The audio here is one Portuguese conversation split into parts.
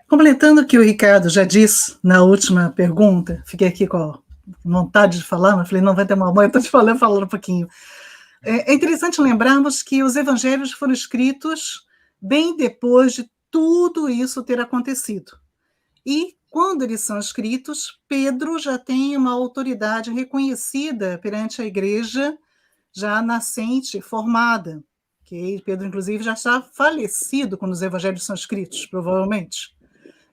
Completando o que o Ricardo já disse na última pergunta, fiquei aqui com vontade de falar, mas falei, não vai ter uma mãe, estou te falando um pouquinho. É interessante lembrarmos que os evangelhos foram escritos bem depois de tudo isso ter acontecido. E, quando eles são escritos, Pedro já tem uma autoridade reconhecida perante a igreja, já nascente, formada. Que Pedro, inclusive, já está falecido quando os evangelhos são escritos, provavelmente.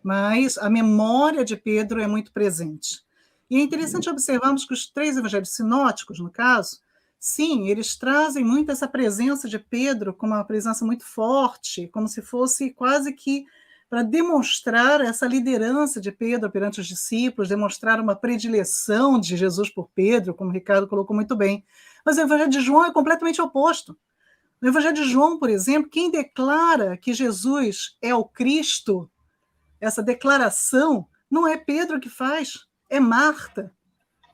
Mas a memória de Pedro é muito presente. E é interessante observarmos que os três evangelhos sinóticos, no caso, sim, eles trazem muito essa presença de Pedro como uma presença muito forte, como se fosse quase que para demonstrar essa liderança de Pedro perante os discípulos, demonstrar uma predileção de Jesus por Pedro, como o Ricardo colocou muito bem. Mas o evangelho de João é completamente oposto. No evangelho de João, por exemplo, quem declara que Jesus é o Cristo, essa declaração, não é Pedro que faz, é Marta,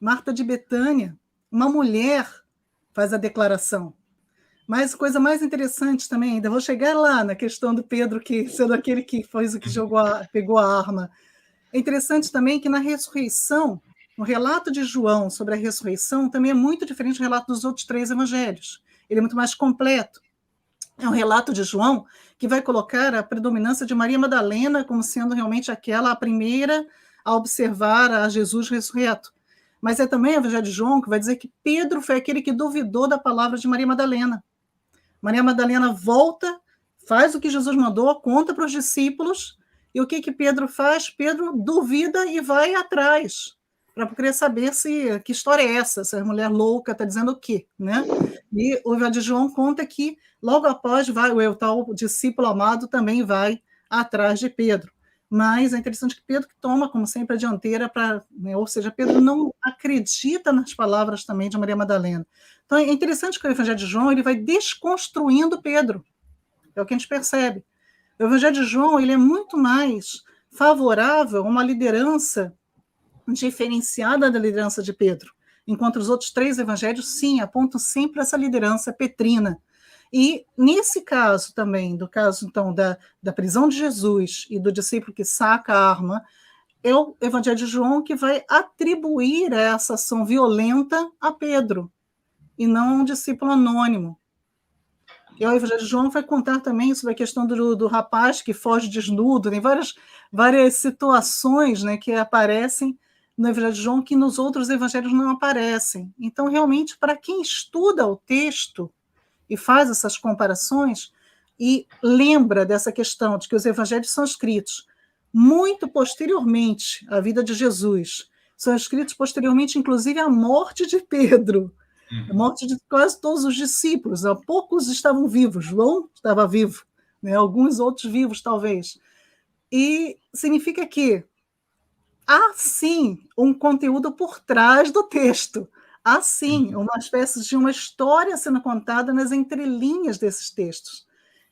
Marta de Betânia, uma mulher faz a declaração. Mas coisa mais interessante também, ainda vou chegar lá na questão do Pedro, que sendo aquele que fez o que pegou a arma. É interessante também que na ressurreição, o relato de João sobre a ressurreição também é muito diferente do relato dos outros três evangelhos. Ele é muito mais completo. É um relato de João que vai colocar a predominância de Maria Madalena como sendo realmente aquela a primeira a observar a Jesus ressurreto. Mas é também o Evangelho de João que vai dizer que Pedro foi aquele que duvidou da palavra de Maria Madalena. Maria Madalena volta, faz o que Jesus mandou, conta para os discípulos, e o que Pedro faz? Pedro duvida e vai atrás, para querer saber que história é essa, essa mulher louca está dizendo o quê, né? E o Evangelho de João conta que logo após o tal discípulo amado também vai atrás de Pedro. Mas é interessante que Pedro toma, como sempre, a dianteira, né, ou seja, Pedro não acredita nas palavras também de Maria Madalena. Então, é interessante que o Evangelho de João ele vai desconstruindo Pedro. É o que a gente percebe. O Evangelho de João ele é muito mais favorável a uma liderança diferenciada da liderança de Pedro, enquanto os outros três evangelhos, sim, apontam sempre essa liderança petrina. E nesse caso também, do caso então da prisão de Jesus e do discípulo que saca a arma, é o Evangelho de João que vai atribuir essa ação violenta a Pedro, e não a um discípulo anônimo. E o Evangelho de João vai contar também sobre a questão do rapaz que foge desnudo, tem várias situações, né, que aparecem no Evangelho de João que nos outros evangelhos não aparecem. Então, realmente, para quem estuda o texto e faz essas comparações e lembra dessa questão de que os evangelhos são escritos muito posteriormente à vida de Jesus, são escritos posteriormente, inclusive, à morte de Pedro, a morte de quase todos os discípulos. Poucos estavam vivos, João estava vivo, né? Alguns outros vivos, talvez. E significa que há, sim, um conteúdo por trás do texto. Há, sim, uma espécie de uma história sendo contada nas entrelinhas desses textos.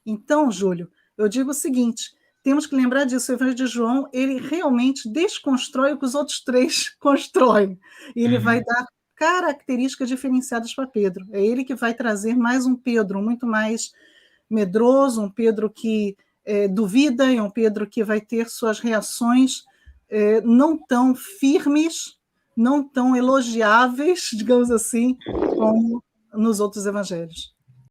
Então, Júlio, eu digo o seguinte, temos que lembrar disso, o Evangelho de João, ele realmente desconstrói o que os outros três constroem. E ele vai dar características diferenciadas para Pedro. É ele que vai trazer mais um Pedro muito mais medroso, um Pedro que duvida, é um Pedro que vai ter suas reações não tão firmes, não tão elogiáveis, digamos assim, como nos outros evangelhos.